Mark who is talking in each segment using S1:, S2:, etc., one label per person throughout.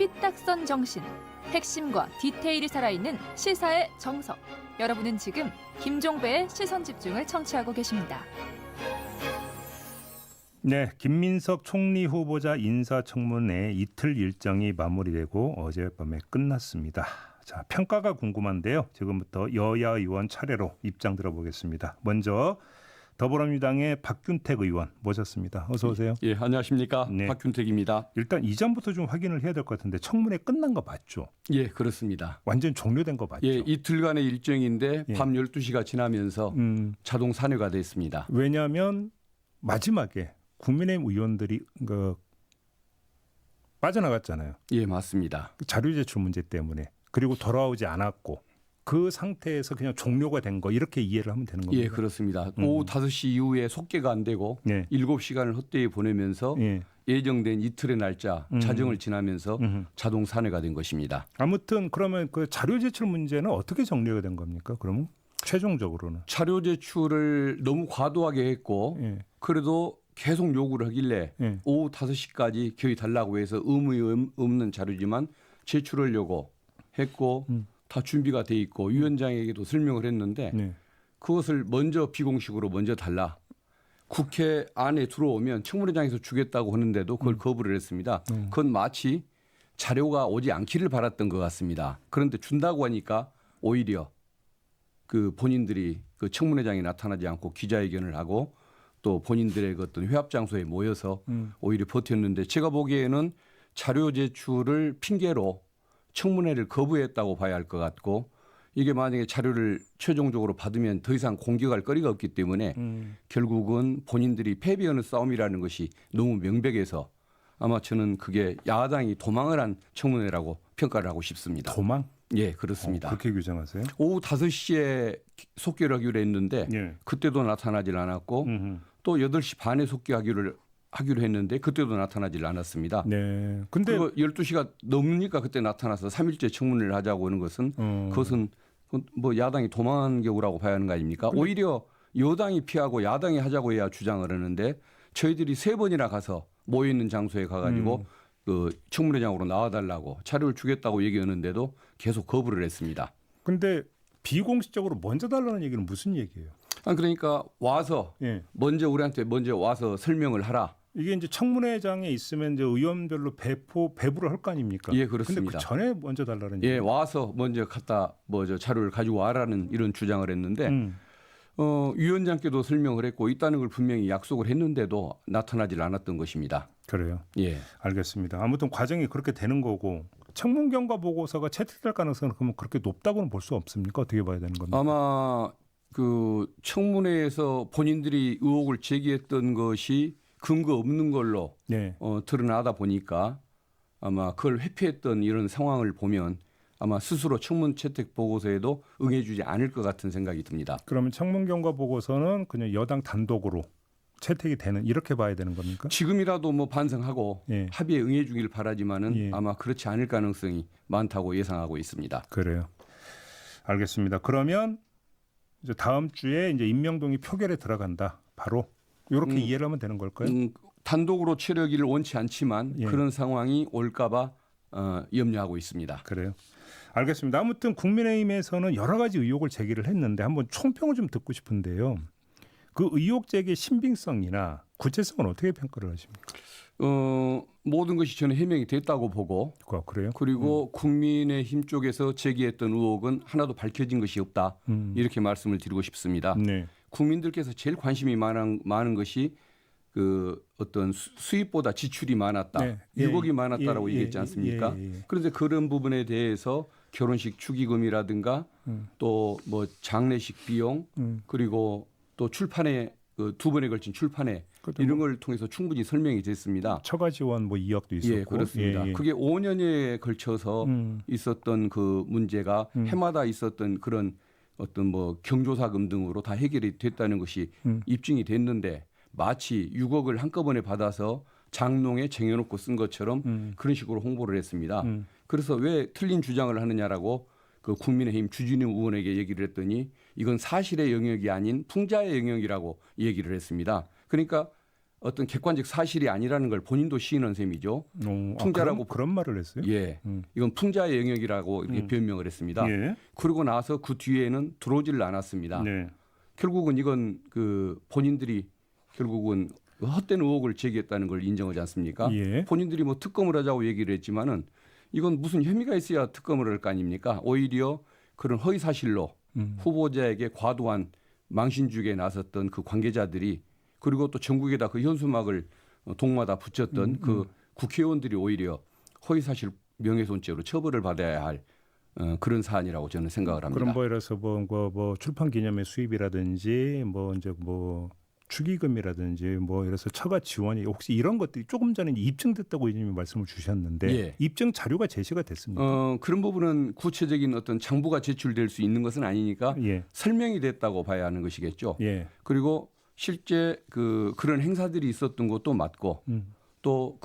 S1: 삐딱선 정신, 핵심과 디테일이 살아있는 시사의 정석. 여러분은 지금 김종배의 시선집중을 청취하고 계십니다.
S2: 네, 김민석 총리 후보자 인사청문회 이틀 일정이 마무리되고 어젯밤에 끝났습니다. 자, 평가가 궁금한데요. 지금부터 여야 의원 차례로 입장 들어보겠습니다. 먼저 더불어민주당의 박균택 의원 모셨습니다. 어서 오세요.
S3: 예, 안녕하십니까.
S2: 네.
S3: 박균택입니다.
S2: 일단 이전부터 좀 확인을 해야 될 것 같은데 청문회 끝난 거 맞죠?
S3: 예, 그렇습니다.
S2: 완전 종료된 거 맞죠?
S3: 예, 이틀간의 일정인데
S2: 예.
S3: 밤 12시가 지나면서 자동 산회가 됐습니다.
S2: 왜냐하면 마지막에 국민의힘 의원들이 빠져나갔잖아요.
S3: 예, 맞습니다.
S2: 자료 제출 문제 때문에. 그리고 돌아오지 않았고 그 상태에서 그냥 종료가 된 거 이렇게 이해를 하면 되는 겁니다.
S3: 예, 그렇습니다. 오후 5시 이후에 속개가 안 되고
S2: 네.
S3: 7시간을 헛되이 보내면서
S2: 예.
S3: 예정된 이틀의 날짜 자정을 지나면서 자동 산회가 된 것입니다.
S2: 아무튼 그러면 그 자료 제출 문제는 어떻게 정리가 된 겁니까? 그러면 최종적으로는
S3: 자료 제출을 너무 과도하게 했고
S2: 예.
S3: 그래도 계속 요구를 하길래
S2: 예.
S3: 오후 5시까지 겨이 달라고 해서 의무 없는 자료지만 제출하려고 했고 다 준비가 돼 있고 위원장에게도 설명을 했는데
S2: 네.
S3: 그것을 먼저 비공식으로 먼저 달라. 국회 안에 들어오면 청문회장에서 주겠다고 하는데도 그걸 거부를 했습니다. 그건 마치 자료가 오지 않기를 바랐던 것 같습니다. 그런데 준다고 하니까 오히려 그 본인들이 그 청문회장에 나타나지 않고 기자회견을 하고 또 본인들의 그 어떤 회합 장소에 모여서 오히려 버텼는데 제가 보기에는 자료 제출을 핑계로 청문회를 거부했다고 봐야 할 것 같고 이게 만약에 자료를 최종적으로 받으면 더 이상 공격할 거리가 없기 때문에 결국은 본인들이 패배하는 싸움이라는 것이 너무 명백해서 아마 저는 그게 야당이 도망을 한 청문회라고 평가를 하고 싶습니다.
S2: 도망?
S3: 예, 그렇습니다.
S2: 그렇게 규정하세요?
S3: 오후 5시에 속개를 하기로 했는데
S2: 예.
S3: 그때도 나타나질 않았고 또 8시 반에 속개하기로 했는데 그때도 나타나질 않았습니다.
S2: 네. 근데
S3: 그리고 12시가 넘으니까 그때 나타나서 3일째 청문회를 하자고 하는 것은 그것은 뭐 야당이 도망한 경우라고 봐야 하는 거 아닙니까? 오히려 여당이 피하고 야당이 하자고 해야 주장을 하는데 저희들이 3번이나 가서 모여있는 장소에 가가지고 그 청문회장으로 나와달라고 자료를 주겠다고 얘기하는데도 계속 거부를 했습니다.
S2: 근데 비공식적으로 먼저 달라는 얘기는 무슨 얘기예요?
S3: 그러니까 와서
S2: 예.
S3: 먼저 우리한테 먼저 와서 설명을 하라.
S2: 이게 이제 청문회장에 있으면 이제 의원별로 배부를 할 거 아닙니까?
S3: 예, 그렇습니다.
S2: 근데 그 전에 먼저 달라는
S3: 예,
S2: 얘기.
S3: 와서 먼저 갖다 저 자료를 가지고 와라는 이런 주장을 했는데 위원장께도 설명을 했고 있다는 걸 분명히 약속을 했는데도 나타나질 않았던 것입니다.
S2: 그래요.
S3: 예.
S2: 알겠습니다. 아무튼 과정이 그렇게 되는 거고 청문 경과 보고서가 채택될 가능성은 그러면 그렇게 높다고는 볼 수 없습니까? 어떻게 봐야 되는 겁니까?
S3: 아마 그 청문회에서 본인들이 의혹을 제기했던 것이 근거 없는 걸로
S2: 네.
S3: 드러나다 보니까 아마 그걸 회피했던 이런 상황을 보면 아마 스스로 청문 채택 보고서에도 응해주지 않을 것 같은 생각이 듭니다.
S2: 그러면 청문 경과 보고서는 그냥 여당 단독으로 채택이 되는 이렇게 봐야 되는 겁니까?
S3: 지금이라도 뭐 반성하고
S2: 예.
S3: 합의에 응해주길 바라지만은
S2: 예.
S3: 아마 그렇지 않을 가능성이 많다고 예상하고 있습니다.
S2: 그래요. 알겠습니다. 그러면 이제 다음 주에 이제 임명동의 표결에 들어간다. 바로 이렇게 이해를 하면 되는 걸까요?
S3: 단독으로 치르기를 원치 않지만
S2: 예.
S3: 그런 상황이 올까봐 염려하고 있습니다.
S2: 그래요. 알겠습니다. 아무튼 국민의힘에서는 여러 가지 의혹을 제기를 했는데 한번 총평을 좀 듣고 싶은데요. 그 의혹 제기의 신빙성이나 구체성은 어떻게 평가를 하십니까?
S3: 모든 것이 저는 해명이 됐다고 보고
S2: 그래요?
S3: 그리고 국민의힘 쪽에서 제기했던 의혹은 하나도 밝혀진 것이 없다. 이렇게 말씀을 드리고 싶습니다.
S2: 네.
S3: 국민들께서 제일 관심이 많은 것이 그 어떤 수입보다 지출이 많았다.
S2: 네.
S3: 6억이 많았다라고 얘기했지 않습니까?
S2: 예.
S3: 그런데 그런 부분에 대해서 결혼식 축의금이라든가 또 뭐 장례식 비용 그리고 또 출판에 그 2번에 걸친 출판에 이런 걸 통해서 충분히 설명이 됐습니다.
S2: 처가 지원 뭐 2억도 있었고.
S3: 예, 그렇습니다. 그게 5년에 걸쳐서 있었던 그 문제가 해마다 있었던 그런 어떤 뭐 경조사금 등으로 다 해결이 됐다는 것이 입증이 됐는데 마치 6억을 한꺼번에 받아서 장롱에 쟁여놓고 쓴 것처럼 그런 식으로 홍보를 했습니다. 그래서 왜 틀린 주장을 하느냐라고 그 국민의힘 주진우 의원에게 얘기를 했더니 이건 사실의 영역이 아닌 풍자의 영역이라고 얘기를 했습니다. 그러니까 어떤 객관적 사실이 아니라는 걸 본인도 시인한 셈이죠. 풍자라고
S2: 그런 말을 했어요?
S3: 예, 이건 풍자의 영역이라고 이렇게 변명을 했습니다.
S2: 예.
S3: 그러고 나서 그 뒤에는 들어오지를 않았습니다.
S2: 네.
S3: 결국은 이건 그 본인들이 결국은 헛된 의혹을 제기했다는 걸 인정하지 않습니까?
S2: 예.
S3: 본인들이 뭐 특검을 하자고 얘기를 했지만은 이건 무슨 혐의가 있어야 특검을 할 거 아닙니까? 오히려 그런 허위 사실로 후보자에게 과도한 망신주기에 나섰던 그 관계자들이 그리고 또 전국에다 그 현수막을 동마다 붙였던 그 국회의원들이 오히려 허위사실 명예훼손죄로 처벌을 받아야 할 그런 사안이라고 저는 생각을 합니다.
S2: 그럼 뭐 이래서 뭐 출판 기념회 수입이라든지 뭐 이제 뭐 축의금이라든지 뭐 이래서 처가 지원이 혹시 이런 것들이 조금 전에 입증됐다고 의원님이 말씀을 주셨는데
S3: 예.
S2: 입증 자료가 제시가 됐습니까?
S3: 그런 부분은 구체적인 어떤 장부가 제출될 수 있는 것은 아니니까
S2: 예.
S3: 설명이 됐다고 봐야 하는 것이겠죠.
S2: 예.
S3: 그리고 실제 그런 행사들이 있었던 것도 맞고 또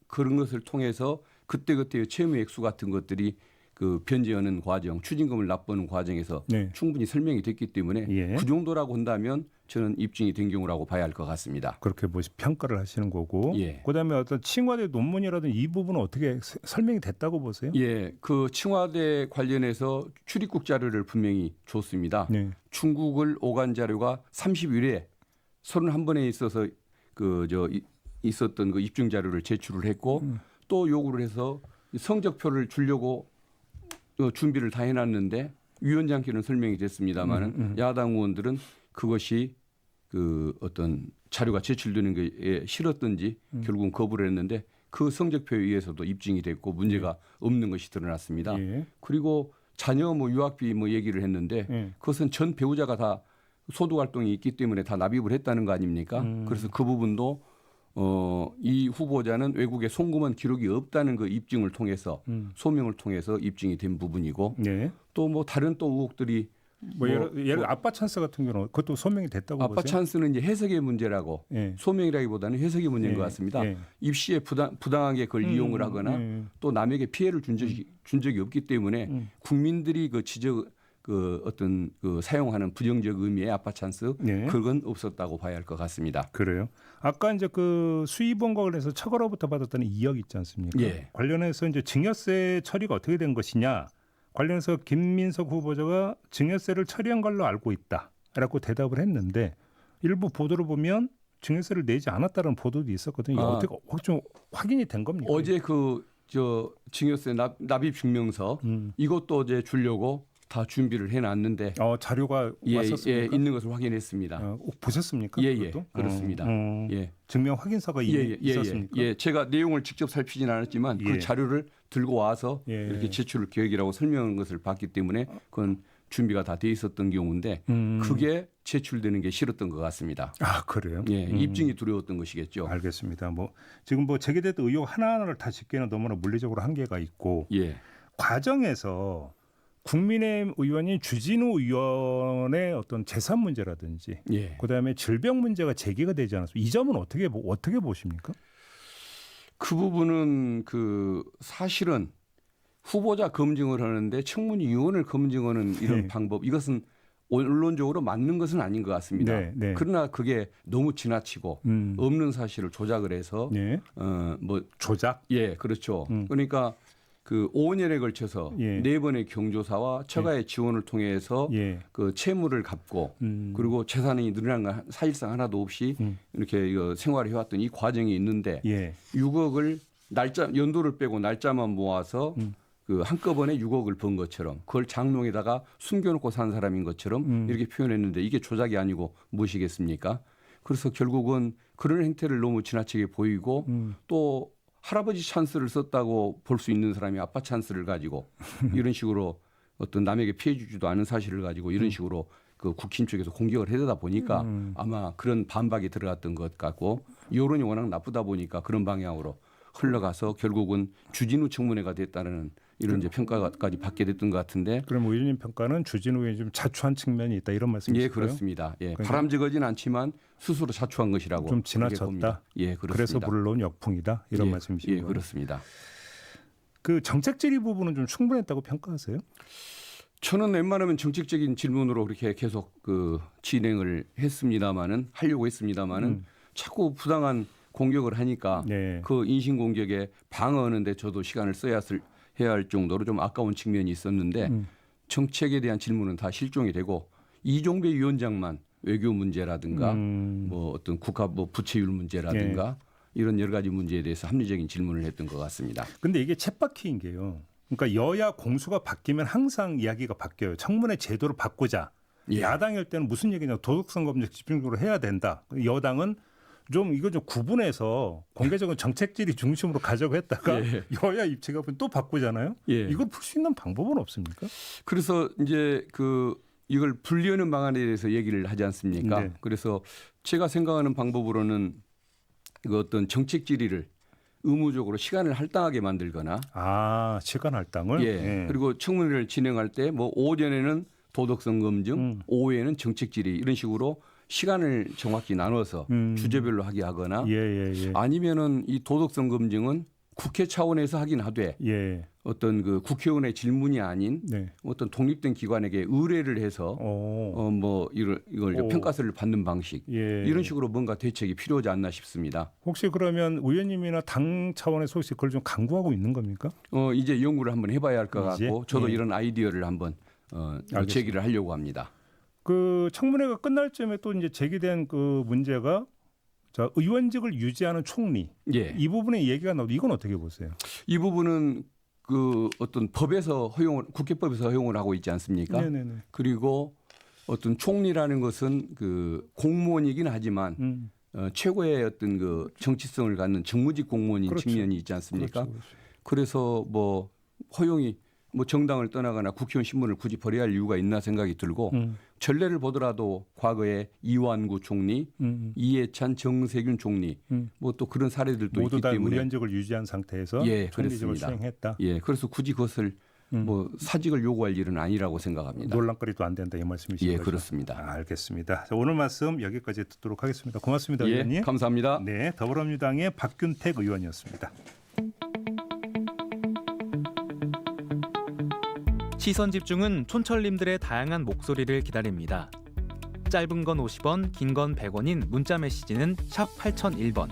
S3: 그런 것을 통해서 그때그때의 채무 액수 같은 것들이 그 변제하는 과정, 추징금을 납부하는 과정에서
S2: 네.
S3: 충분히 설명이 됐기 때문에
S2: 예.
S3: 그 정도라고 한다면 저는 입증이 된 경우라고 봐야 할 것 같습니다.
S2: 그렇게 뭐 평가를 하시는 거고.
S3: 예.
S2: 그다음에 어떤 칭화대 논문이라든지 이 부분은 어떻게 설명이 됐다고 보세요?
S3: 예, 그 칭화대 관련해서 출입국 자료를 분명히 줬습니다.
S2: 네.
S3: 중국을 오간 자료가 30일에 31번에 있어서 있었던 그 입증 자료를 제출을 했고 또 요구를 해서 성적표를 주려고 준비를 다 해놨는데 위원장께는 설명이 됐습니다만은 야당 의원들은 그것이 그 어떤 자료가 제출되는 게 싫었던지 결국은 거부를 했는데 그 성적표에 의해서도 입증이 됐고 문제가 없는 것이 드러났습니다.
S2: 예.
S3: 그리고 자녀 뭐 유학비 뭐 얘기를 했는데
S2: 예.
S3: 그것은 전 배우자가 다 소득 활동이 있기 때문에 다 납입을 했다는 거 아닙니까? 그래서 그 부분도 이 후보자는 외국에 송금한 기록이 없다는 그 입증을 통해서 소명을 통해서 입증이 된 부분이고
S2: 네.
S3: 또 뭐 다른 또 의혹들이
S2: 뭐 예를 아빠 찬스 같은 경우는 그것도 소명이 됐다고
S3: 아빠
S2: 보세요?
S3: 찬스는 이제 해석의 문제라고
S2: 예.
S3: 소명이라기보다는 해석의 문제인
S2: 예.
S3: 것 같습니다.
S2: 예.
S3: 입시에 부당하게 그걸 이용을 하거나 또 남에게 피해를 준 적이 없기 때문에 국민들이 그 지적 그 어떤 그 사용하는 부정적 의미의 아빠 찬스
S2: 예.
S3: 그건 없었다고 봐야 할 것 같습니다.
S2: 그래요. 아까 이제 그 수입원과 관련해서 처가로부터 받았다는 2억 있지 않습니까?
S3: 예.
S2: 관련해서 이제 증여세 처리가 어떻게 된 것이냐 관련해서 김민석 후보자가 증여세를 처리한 걸로 알고 있다라고 대답을 했는데 일부 보도를 보면 증여세를 내지 않았다는 보도도 있었거든요. 어떻게 혹시 좀 확인이 된 겁니까?
S3: 어제 증여세 납입 증명서 이것도 어제 주려고 다 준비를 해놨는데
S2: 자료가
S3: 예,
S2: 왔었습니까?
S3: 있는 것을 확인했습니다.
S2: 보셨습니까?
S3: 예,
S2: 그것도?
S3: 그렇습니다. 예.
S2: 증명 확인서가 있었습니까?
S3: 예, 제가 내용을 직접 살피진 않았지만
S2: 예.
S3: 그 자료를 들고 와서
S2: 예.
S3: 이렇게 제출 계획이라고 설명한 것을 봤기 때문에 그건 준비가 다 돼 있었던 경우인데 그게 제출되는 게 싫었던 것 같습니다.
S2: 아 그래요?
S3: 예, 입증이 두려웠던 것이겠죠.
S2: 알겠습니다. 뭐 지금 뭐 제기됐던 의혹 하나하나를 다 짚기에는 너무나 물리적으로 한계가 있고
S3: 예,
S2: 과정에서 국민의힘 의원인 주진우 의원의 어떤 재산 문제라든지
S3: 예.
S2: 그다음에 질병 문제가 제기가 되지 않았습니까? 이 점은 어떻게 보십니까?
S3: 그 부분은 그 사실은 후보자 검증을 하는데 청문위원을 검증하는 이런
S2: 네.
S3: 방법 이것은 언론적으로 맞는 것은 아닌 것 같습니다.
S2: 네, 네.
S3: 그러나 그게 너무 지나치고 없는 사실을 조작을 해서
S2: 네. 조작?
S3: 예, 그렇죠. 그러니까 그 5년에 걸쳐서
S2: 예.
S3: 4번의 경조사와 처가의 지원을 통해서
S2: 예.
S3: 그 채무를 갚고 그리고 재산이 늘어난 건 사실상 하나도 없이 이렇게 생활을 해왔던 이 과정이 있는데
S2: 예.
S3: 6억을 연도를 빼고 날짜만 모아서 그 한꺼번에 6억을 번 것처럼 그걸 장롱에다가 숨겨놓고 산 사람인 것처럼 이렇게 표현했는데 이게 조작이 아니고 무엇이겠습니까? 그래서 결국은 그런 행태를 너무 지나치게 보이고 또 할아버지 찬스를 썼다고 볼 수 있는 사람이 아빠 찬스를 가지고 이런 식으로 어떤 남에게 피해 주지도 않은 사실을 가지고 이런 식으로 그 국힘 쪽에서 공격을 해대다 보니까 아마 그런 반박이 들어갔던 것 같고 여론이 워낙 나쁘다 보니까 그런 방향으로 흘러가서 결국은 주진우 청문회가 됐다는 이런 이제 평가까지 받게 됐던 것 같은데.
S2: 그럼 의원님 평가는 주진우 의원이 좀 자초한 측면이 있다 이런 말씀이실까요?
S3: 예, 그렇습니다. 예,
S2: 그러니까
S3: 바람직하진 않지만 스스로 자초한 것이라고
S2: 좀 지나쳤다.
S3: 예, 그렇습니다.
S2: 그래서 물러온 역풍이다 이런
S3: 예,
S2: 말씀이신
S3: 예,
S2: 거예요.
S3: 그렇습니다.
S2: 그 정책 질의 부분은 좀 충분했다고 평가하세요?
S3: 저는 웬만하면 정책적인 질문으로 그렇게 계속 그 진행을 했습니다마는 하려고 했습니다마는 자꾸 부당한 공격을 하니까
S2: 네.
S3: 그 인신 공격에 방어하는데 저도 시간을 해야 할 정도로 좀 아까운 측면이 있었는데 정책에 대한 질문은 다 실종이 되고 이종배 위원장만 외교 문제라든가 뭐 어떤 국가 뭐 부채율 문제라든가 이런 여러 가지 문제에 대해서 합리적인 질문을 했던 것 같습니다.
S2: 근데 이게 쳇바퀴인 게요. 그러니까 여야 공수가 바뀌면 항상 이야기가 바뀌어요. 청문회 제도를 바꾸자.
S3: 예.
S2: 야당일 때는 무슨 얘기냐. 도덕성 검증 집중적으로 해야 된다. 여당은 좀 이거 좀 구분해서 공개적인 정책 질의 중심으로 가자고 했다가
S3: 예.
S2: 여야 입체가 또 바꾸잖아요.
S3: 예.
S2: 이걸 풀 수 있는 방법은 없습니까?
S3: 그래서 이제 이걸 분리하는 방안에 대해서 얘기를 하지 않습니까?
S2: 네.
S3: 그래서 제가 생각하는 방법으로는 그 어떤 정책 질의를 의무적으로 시간을 할당하게 만들거나
S2: 시간 할당을.
S3: 예. 그리고 청문회를 진행할 때 뭐 오전에는 도덕성 검증, 오후에는 정책 질의 이런 식으로 시간을 정확히 나눠서 주제별로 하게 하거나
S2: 예.
S3: 아니면은 이 도덕성 검증은 국회 차원에서 하긴 하되
S2: 예.
S3: 어떤 그 국회의원의 질문이 아닌
S2: 네.
S3: 어떤 독립된 기관에게 의뢰를 해서 뭐 이걸 평가서를 받는 방식
S2: 예.
S3: 이런 식으로 뭔가 대책이 필요하지 않나 싶습니다.
S2: 혹시 그러면 의원님이나 당 차원에서 혹시 그걸 좀 강구하고 있는 겁니까?
S3: 이제 연구를 한번 해봐야 할 것
S2: 이제?
S3: 같고 저도
S2: 예.
S3: 이런 아이디어를 한번 제기를 하려고 합니다.
S2: 그 청문회가 끝날 쯤에 또 이제 제기된 그 문제가 자, 의원직을 유지하는 총리.
S3: 예.
S2: 이 부분에 얘기가 나오고 이건 어떻게 보세요?
S3: 이 부분은 그 어떤 법에서 국회법에서 허용을 하고 있지 않습니까?
S2: 네네네.
S3: 그리고 어떤 총리라는 것은 그 공무원이긴 하지만 최고의 어떤 그 정치성을 갖는 정무직 공무원인
S2: 그렇죠.
S3: 측면이 있지 않습니까?
S2: 그렇죠.
S3: 그래서 뭐 허용이 뭐 정당을 떠나거나 국회의원 신분을 굳이 버려야 할 이유가 있나 생각이 들고 전례를 보더라도 과거에 이완구 총리, 이해찬, 정세균 총리 뭐 또 그런 사례들도
S2: 모두
S3: 있기
S2: 다
S3: 때문에
S2: 의원직을 유지한 상태에서
S3: 예,
S2: 총리직을
S3: 그렇습니다.
S2: 수행했다.
S3: 예, 그래서 굳이 그것을 뭐 사직을 요구할 일은 아니라고 생각합니다.
S2: 논란거리도 안 된다 이 말씀이신
S3: 예,
S2: 거죠?
S3: 그렇습니다.
S2: 알겠습니다. 자, 오늘 말씀 여기까지 듣도록 하겠습니다. 고맙습니다,
S3: 예,
S2: 의원님.
S3: 감사합니다.
S2: 네, 더불어민주당의 박균택 의원이었습니다.
S4: 시선 집중은 촌철님들의 다양한 목소리를 기다립니다. 짧은 건 50원, 긴 건 100원인 문자 메시지는 샵 8001번.